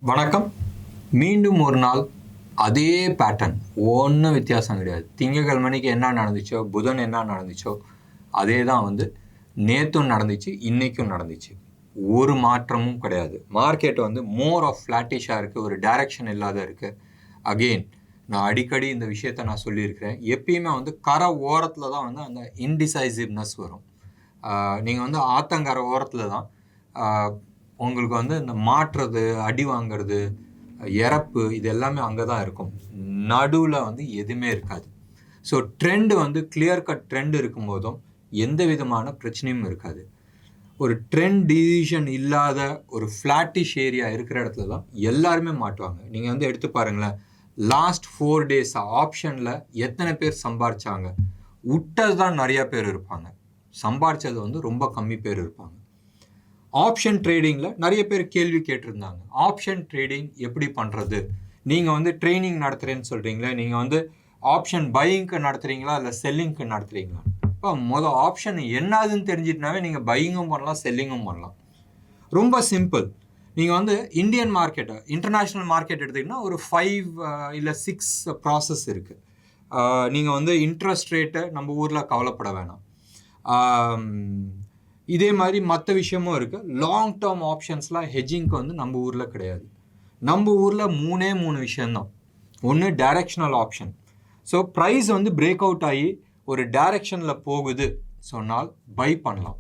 வணக்கம். மீண்டும் ஒரு நாள் அதே பேட்டர்ன், ஒன்றும் வித்தியாசம் கிடையாது. திங்கட்கிழமைக்கு என்ன நடந்துச்சோ, புதன் என்ன நடந்துச்சோ அதே தான் நேற்றும் நடந்துச்சு, இன்றைக்கும் நடந்துச்சு. ஒரு மாற்றமும் கிடையாது. மார்க்கெட் மோர் ஆஃப் ஃப்ளாட்டிஷாக இருக்குது, ஒரு டைரக்ஷன் இல்லாத இருக்குது. அகெயின் நான் அடிக்கடி இந்த விஷயத்தை நான் சொல்லியிருக்கிறேன். எப்பயுமே கரை ஓரத்தில் தான் அந்த இன்டிசைசிவ்னஸ் வரும். நீங்கள் ஆத்தங்கரை ஓரத்தில் தான் உங்களுக்கு இந்த மாற்றுறது, அடி வாங்கிறது, இறப்பு, இது எல்லாமே அங்கே தான் இருக்கும். நடுவில் எதுவுமே இருக்காது. So trend clear cut trend இருக்கும்போதும் எந்த விதமான பிரச்சனையும் இருக்காது. ஒரு ட்ரெண்ட் டிசிஷன் இல்லாத ஒரு ஃப்ளாட்டிஷ் ஏரியா இருக்கிற இடத்துல தான் எல்லாருமே மாட்டுவாங்க. நீங்கள் எடுத்து பாருங்களேன், லாஸ்ட் 4 days ஆப்ஷனில் எத்தனை பேர் சம்பாரிச்சாங்க? விட்டது தான் நிறையா பேர் இருப்பாங்க, சம்பாரிச்சது ரொம்ப கம்மி பேர் இருப்பாங்க. ஆப்ஷன் ட்ரேடிங்கில் நிறைய பேர் கேள்வி கேட்டிருந்தாங்க, ஆப்ஷன் ட்ரேடிங் எப்படி பண்ணுறது? நீங்கள் ட்ரைனிங் நடத்துகிறேன்னு சொல்கிறீங்களே, நீங்கள் ஆப்ஷன் பையிங்க்கு நடத்துகிறீங்களா இல்லை செல்லிங்க்கு நடத்துகிறீங்களா? இப்போ ஆப்ஷன் என்னதுன்னு தெரிஞ்சிட்டுனாவே நீங்கள் பையிங்கும் பண்ணலாம், செல்லிங்கும் பண்ணலாம். ரொம்ப சிம்பிள். நீங்கள் இந்தியன் மார்க்கெட்டை, இன்டர்நேஷ்னல் மார்க்கெட் எடுத்திங்கன்னா ஒரு 5 இல்லை 6 ப்ராசஸ் இருக்குது. நீங்கள் இன்ட்ரெஸ்ட் ரேட்டை நம்ம ஊரில் கவலைப்பட வேணாம். இதே மாதிரி மற்ற விஷயமும் இருக்குது. லாங் டேர்ம் ஆப்ஷன்ஸ்லாம் ஹெட்ஜிங்க்கு நம்ம ஊரில் கிடையாது. நம்ம ஊரில் 3 விஷயந்தான். ஒன்று directional option. So price break out ஆகி ஒரு டைரக்ஷனில் போகுது சொன்னால் பை பண்ணலாம்.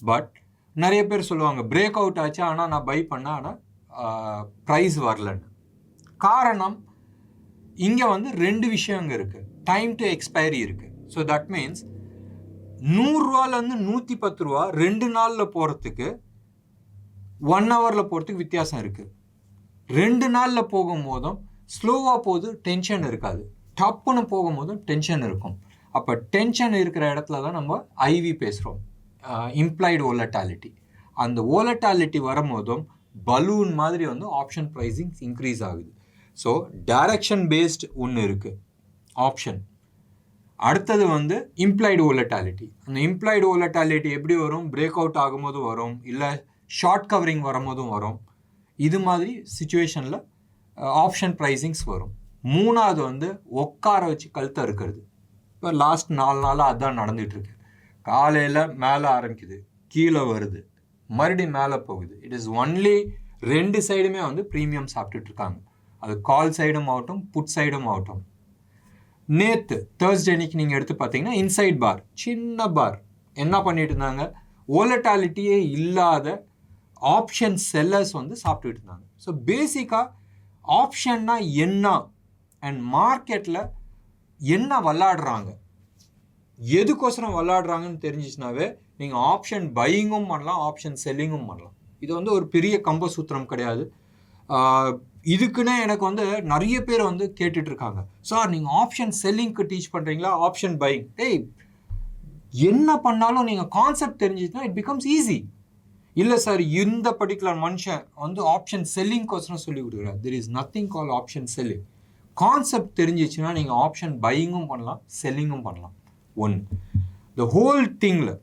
பட் நிறைய பேர் சொல்லுவாங்க, பிரேக் அவுட் ஆச்சு ஆனால் நான் பை பண்ணேன், ஆனால் ப்ரைஸ் வரலன்னு. காரணம், இங்கே 2 விஷயங்க இருக்குது. டைம் டு எக்ஸ்பைரி இருக்குது. ஸோ தட் மீன்ஸ் 100 ரூபாலேருந்து 110 ரூபா 2 நாளில் போகிறதுக்கு 1 ஹவரில் போகிறதுக்கு வித்தியாசம் இருக்குது. 2 நாளில் போகும்போதும் ஸ்லோவாக போகுது, டென்ஷன் இருக்காது. டப்புன்னு போகும்போதும் டென்ஷன் இருக்கும். அப்போ டென்ஷன் இருக்கிற இடத்துல தான் நம்ம ஐவி பேசுகிறோம், இம்ப்ளாய்டு வோலட்டாலிட்டி. அந்த வோலட்டாலிட்டி வரும்போதும் பலூன் மாதிரி ஆப்ஷன் ப்ரைஸிங் இன்க்ரீஸ் ஆகுது. ஸோ டைரக்ஷன் பேஸ்டு ஒன்று இருக்குது ஆப்ஷன். அடுத்தது இம்ப்ளாய்டு வோலட்டாலிட்டி. அந்த இம்ப்ளாய்டு வோலட்டாலிட்டி எப்படி வரும்? பிரேக் அவுட் ஆகும்போது வரும், இல்லை ஷார்ட் கவரிங் வரும்போதும் வரும். இது மாதிரி சுச்சுவேஷனில் ஆப்ஷன் ப்ரைஸிங்ஸ் வரும். மூணாவது உட்கார வச்சு கழுத்தை இருக்கிறது. இப்போ லாஸ்ட் 4 நாளாக அதுதான் நடந்துகிட்ருக்கு. காலையில் மேலே ஆரம்பிக்குது, கீழே வருது, மறுபடியும் மேலே போகுது. இட் இஸ் ஒன்லி 2 சைடுமே ப்ரீமியம் சாப்பிட்டுட்ருக்காங்க. அது கால் சைடும் ஆகட்டும், புட் சைடும் ஆகட்டும். நேற்று தேர்ஸ்டே அன்னைக்கு நீங்கள் எடுத்து பார்த்தீங்கன்னா இன்சைட் பார், சின்ன பார் என்ன பண்ணிட்டு இருந்தாங்க? வோலட்டாலிட்டியே இல்லாத ஆப்ஷன் செல்லர்ஸ் சாப்பிட்டுட்டு இருந்தாங்க. ஸோ பேசிக்காக ஆப்ஷன்னா என்ன அண்ட் மார்க்கெட்டில் என்ன விளாடுறாங்க, எதுக்கோசரம் விளாடுறாங்கன்னு தெரிஞ்சிச்சுனாவே நீங்கள் ஆப்ஷன் பையிங்கும் பண்ணலாம், ஆப்ஷன் செல்லிங்கும் பண்ணலாம். இது ஒரு பெரிய கம்ப சூத்திரம் கிடையாது. இதுக்குன்னே எனக்கு நிறைய பேர் கேட்டுட்டு இருக்காங்க, சார் நீங்கள் ஆப்ஷன் செல்லிங்க்கு டீச் பண்ணுறீங்களா, ஆப்ஷன் பையிங்? என்ன பண்ணாலும் நீங்கள் கான்செப்ட் தெரிஞ்சுச்சுன்னா இட் பிகம்ஸ் ஈஸி. இல்லை சார், இந்த பர்டிகுலர் மனுஷன் ஆப்ஷன் செல்லிங்க்கோசரம் சொல்லி கொடுக்குறாரு. There is nothing call option selling. Concept தெரிஞ்சிச்சுன்னா நீங்கள் ஆப்ஷன் பையிங்கும் பண்ணலாம், செல்லிங்கும் பண்ணலாம். த ஹோல் திங்கில்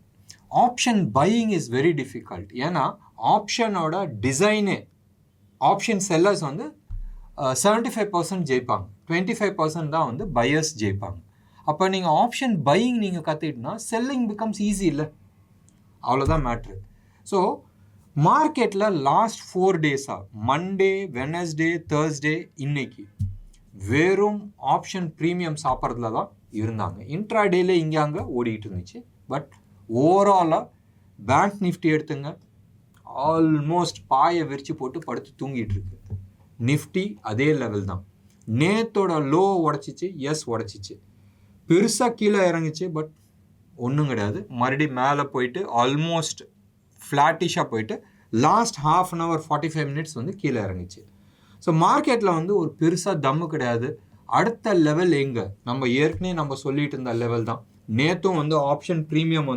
option buying is very difficult. ஏன்னா ஆப்ஷனோட டிசைனே, ஆப்ஷன் செல்லர்ஸ் 75% ஜெயிப்பாங்க, 25% தான் பையர்ஸ் ஜெயிப்பாங்க. அப்போ நீங்கள் ஆப்ஷன் பையிங் நீங்கள் கற்றுக்கிட்டனா செல்லிங் பிகம்ஸ் ஈஸி இல்லை, அவ்வளோதான் மேட்ரு. ஸோ மார்க்கெட்டில் last 4 days Monday, Wednesday, Thursday, இன்னைக்கு வெறும் ஆப்ஷன் ப்ரீமியம் சாப்பிட்றதுல தான் இருந்தாங்க. இன்ட்ராடேல இங்கே அங்கே ஓடிக்கிட்டு இருந்துச்சு. பட் ஓவராலாக பேங்க் நிஃப்டி எடுத்துங்க, ஆல்மோஸ்ட் பாயை விரிச்சு போட்டு படுத்து தூங்கிட்டு இருக்கு. நிஃப்டி அதே லெவல் தான். நேத்தோட லோ உடச்சிச்சு, உடச்சிச்சு, பெருசாக கீழே இறங்குச்சு, பட் ஒன்றும் கிடையாது. மறுபடியும் மேலே போயிட்டு ஆல்மோஸ்ட் ஃப்ளாட்டிஷாக போயிட்டு லாஸ்ட் ½ an hour 45 minutes கீழே இறங்குச்சு. ஸோ மார்க்கெட்டில் ஒரு பெருசாக தம்மு கிடையாது. அடுத்த லெவல் எங்கே? நம்ம ஏற்கனவே சொல்லிட்டு இருந்த லெவல் தான். நேற்றும் ஆப்ஷன் ப்ரீமியம்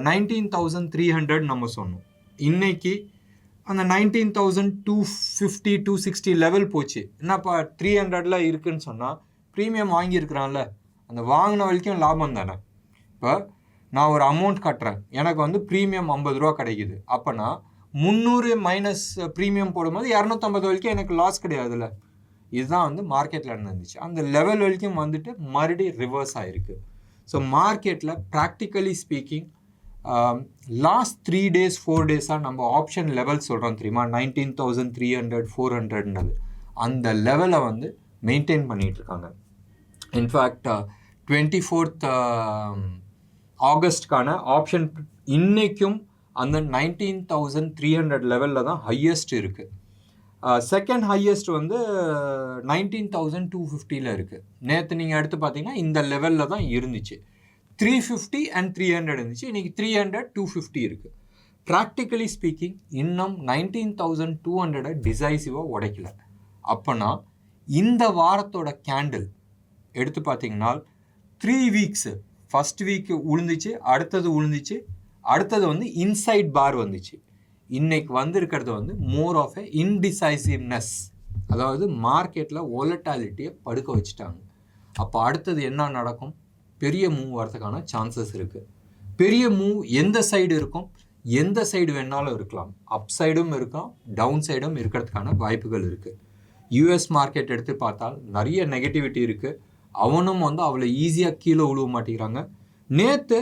19,300 நம்ம சொன்னோம். இன்னைக்கு அந்த 19,250 260 லெவல் போச்சு. என்னப்பா 300ல் இருக்குன்னு சொன்னால் ப்ரீமியம் வாங்கியிருக்கிறான்ல, அந்த வாங்கின வரைக்கும் லாபம் தானே. இப்போ நான் ஒரு அமௌண்ட் கட்டுறேன், எனக்கு ப்ரீமியம் 50 ரூபா கிடைக்குது. அப்போனா 300 மைனஸ் ப்ரீமியம் போடும்போது 250 வரைக்கும் எனக்கு லாஸ் கிடையாதுல்ல. இதுதான் வந்து மார்க்கெட்டில் நடந்துச்சு. அந்த லெவல் வரைக்கும் வந்துட்டு மறுபடியும் ரிவர்ஸ் ஆகிருக்கு. ஸோ மார்க்கெட்டில் practically speaking last 3 days 4 days நம்ம ஆப்ஷன் லெவல் சொல்கிறோம் தெரியுமா, 19,300 400ன்றது அந்த லெவலை வந்து மெயின்டைன் பண்ணிகிட்ருக்காங்க. இன்ஃபேக்ட் 24th ஆகஸ்ட்கான ஆப்ஷன் இன்றைக்கும் அந்த 19,300 லெவலில் தான் ஹையஸ்ட் இருக்குது. செகண்ட் ஹையஸ்ட் வந்து 19,250 இருக்குது. நேற்று நீங்கள் எடுத்து பார்த்தீங்கன்னா இந்த லெவலில் தான் இருந்துச்சு. 350 and 300 இருந்துச்சு. இன்றைக்கி 300 250 இருக்குது. ப்ராக்டிக்கலி ஸ்பீக்கிங் இன்னும் 19,200 டிசைசிவாக உடைக்கல. அப்போனா இந்த வாரத்தோட கேண்டில் எடுத்து பார்த்தீங்கன்னா 3 weeks ஃபஸ்ட் வீக் உழுந்துச்சு, அடுத்தது உழுந்துச்சு, அடுத்தது வந்து இன்சைட் பார் வந்துச்சு. இன்னைக்கு வந்திருக்கிறது வந்து மோர் ஆஃப் எ இன்டிசைசிவ்னஸ், அதாவது மார்க்கெட்டில் வோலட்டாலிட்டியை படுக்க வச்சுட்டாங்க. அப்போ அடுத்தது என்ன நடக்கும்? பெரிய மூவ் வரதுக்கான சான்சஸ் இருக்குது. பெரிய மூவ் எந்த சைடு இருக்கும்? எந்த சைடு வேணாலும் இருக்கலாம். அப் சைடும் இருக்கலாம், டவுன் சைடும் இருக்கிறதுக்கான வாய்ப்புகள் இருக்குது. யூஎஸ் மார்க்கெட் எடுத்து பார்த்தால் நிறைய நெகட்டிவிட்டி இருக்குது. அவனும் வந்து அவ்வளோ ஈஸியாக கீழே விழுவ மாட்டேங்கிறாங்க. நேற்று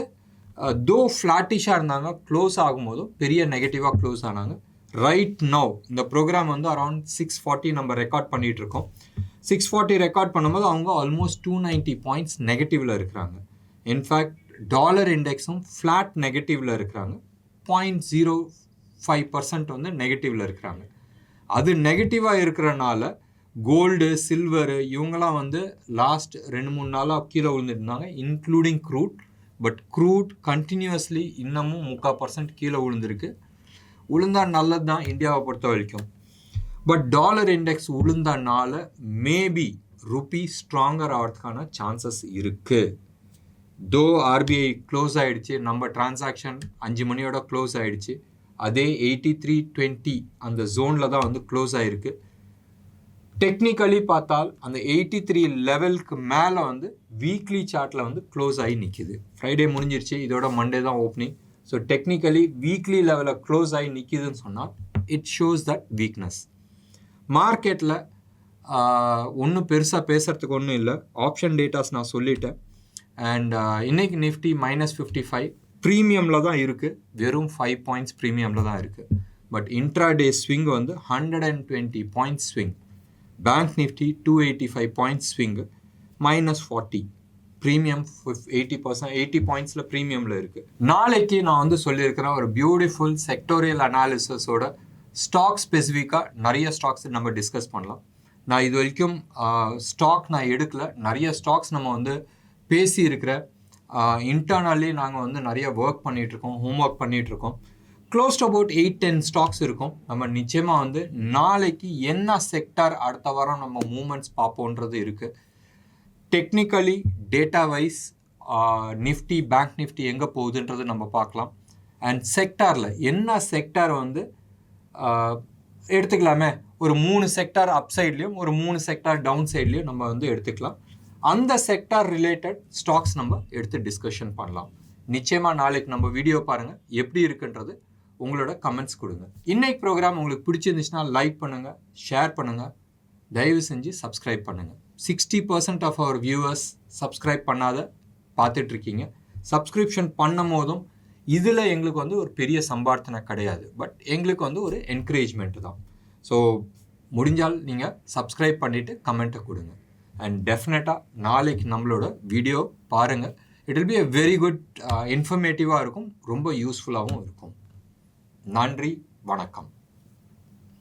தோ ஃப்ளாட்டிஷாக இருந்தாங்க, க்ளோஸ் ஆகும்போதும் பெரிய நெகட்டிவாக க்ளோஸ் ஆனாங்க. ரைட் நவ் இந்த ப்ரோக்ராம் வந்து அரௌண்ட் 640 நம்ம ரெக்கார்ட் பண்ணிகிட்ருக்கோம். 640 ரெக்கார்ட் பண்ணும்போது அவங்க ஆல்மோஸ்ட் 290 பாயிண்ட்ஸ் நெகட்டிவில் இருக்கிறாங்க. இன்ஃபேக்ட் டாலர் இண்டெக்ஸும் ஃப்ளாட் நெகட்டிவில் இருக்கிறாங்க. 0.05% வந்து நெகட்டிவில் இருக்கிறாங்க. அது நெகட்டிவாக இருக்கிறனால கோல்டு சில்வரு இவங்கெல்லாம் வந்து லாஸ்ட் 2-3 நாளாக கீழே விழுந்துருந்தாங்க, including crude. But crude continuously இன்னமும் 3% கீழே விழுந்திருக்கு. விழுந்தால் நல்லது தான் இந்தியாவை பொறுத்த வரைக்கும். பட் டாலர் இண்டெக்ஸ் விழுந்தனால மேபி ருப்பி ஸ்ட்ராங்கர் ஆகிறதுக்கான சான்சஸ் இருக்குது. தோ ஆர்பிஐ க்ளோஸ் ஆகிடுச்சு, நம்ம டிரான்சாக்ஷன் 5 மணியோட க்ளோஸ் ஆகிடுச்சு. அதே 83.20 அந்த ஜோனில் தான் வந்து க்ளோஸ் ஆகிருக்கு. டெக்னிக்கலி பார்த்தால் அந்த 83 லெவலுக்கு மேலே வந்து வீக்லி சார்ட்டில் வந்து க்ளோஸ் ஆகி நிற்கிது. ஃப்ரைடே முடிஞ்சிருச்சு, இதோட மண்டே தான் ஓப்பனிங். ஸோ டெக்னிக்கலி வீக்லி லெவலில் க்ளோஸ் ஆகி நிற்கிதுன்னு சொன்னால் இட் ஷோஸ் தட் வீக்னஸ். மார்க்கெட்டில் ஒன்றும் பெருசாக பேசுகிறதுக்கு ஒன்றும் இல்லை. ஆப்ஷன் டேட்டாஸ் நான் சொல்லிட்டேன். அண்ட் இன்னைக்கு நிஃப்டி -55 ப்ரீமியமில் தான் இருக்குது. வெறும் 5 points ப்ரீமியமில் தான் இருக்குது. பட் இன்ட்ராடே ஸ்விங் வந்து 120 points swing. Banknifty 285 points swing, -40 premium 80 பாயிண்ட்ஸில் ப்ரீமியமில் இருக்குது. நாளைக்கு நான் வந்து சொல்லியிருக்கிறேன் ஒரு பியூட்டிஃபுல் செக்டோரியல் அனாலிசிஸோட ஸ்டாக் ஸ்பெசிஃபிக்காக நிறைய ஸ்டாக்ஸ் நம்ம டிஸ்கஸ் பண்ணலாம். நான் இது வரைக்கும் ஸ்டாக் நான் எடுக்கல. நிறைய ஸ்டாக்ஸ் நம்ம வந்து பேசி இருக்கிற இன்டர்னலி நாங்கள் வந்து நிறைய ஒர்க் பண்ணிகிட்ருக்கோம், ஹோம் ஒர்க் பண்ணிகிட்ருக்கோம். க்ளோஸ் டு அபவுட் 8-10 ஸ்டாக்ஸ் இருக்கும். நம்ம நிச்சயமாக வந்து நாளைக்கு என்ன செக்டார் அடுத்த வாரம் நம்ம மூமெண்ட்ஸ் பார்ப்போன்றது இருக்குது. Technically data wise Nifty bank Nifty எங்கே போகுதுன்றது நம்ம பார்க்கலாம். அண்ட் செக்டாரில் என்ன செக்டார் வந்து எடுத்துக்கலாமே, ஒரு 3 செக்டார் அப் சைட்லேயும் ஒரு 3 செக்டார் டவுன் சைட்லேயும் நம்ம வந்து எடுத்துக்கலாம். அந்த செக்டார் ரிலேட்டட் ஸ்டாக்ஸ் நம்ம எடுத்து டிஸ்கஷன் பண்ணலாம். நிச்சயமாக நாளைக்கு நம்ம வீடியோ பாருங்கள், எப்படி இருக்குன்றது உங்களோட கமெண்ட்ஸ் கொடுங்க. இன்னைக்கு ப்ரோக்ராம் உங்களுக்கு பிடிச்சிருந்துச்சுன்னா லைக் பண்ணுங்கள், ஷேர் பண்ணுங்கள், தயவு செஞ்சு சப்ஸ்கிரைப் பண்ணுங்கள். 60% ஆஃப் அவர் வியூவர்ஸ் சப்ஸ்கிரைப் பண்ணாத பார்த்துட்ருக்கீங்க. சப்ஸ்கிரிப்ஷன் பண்ணும் போதும் இதில் எங்களுக்கு வந்து ஒரு பெரிய சம்பார்த்தனை கிடையாது, பட் எங்களுக்கு வந்து ஒரு என்கரேஜ்மெண்ட் தான். ஸோ முடிஞ்சால் நீங்கள் சப்ஸ்கிரைப் பண்ணிவிட்டு கமெண்ட்டை கொடுங்க. அண்ட் டெஃபினட்டாக நாளைக்கு நம்மளோட வீடியோ பாருங்கள். It will be a very good இன்ஃபர்மேட்டிவாக இருக்கும், ரொம்ப யூஸ்ஃபுல்லாகவும் இருக்கும். நன்றி, வணக்கம்.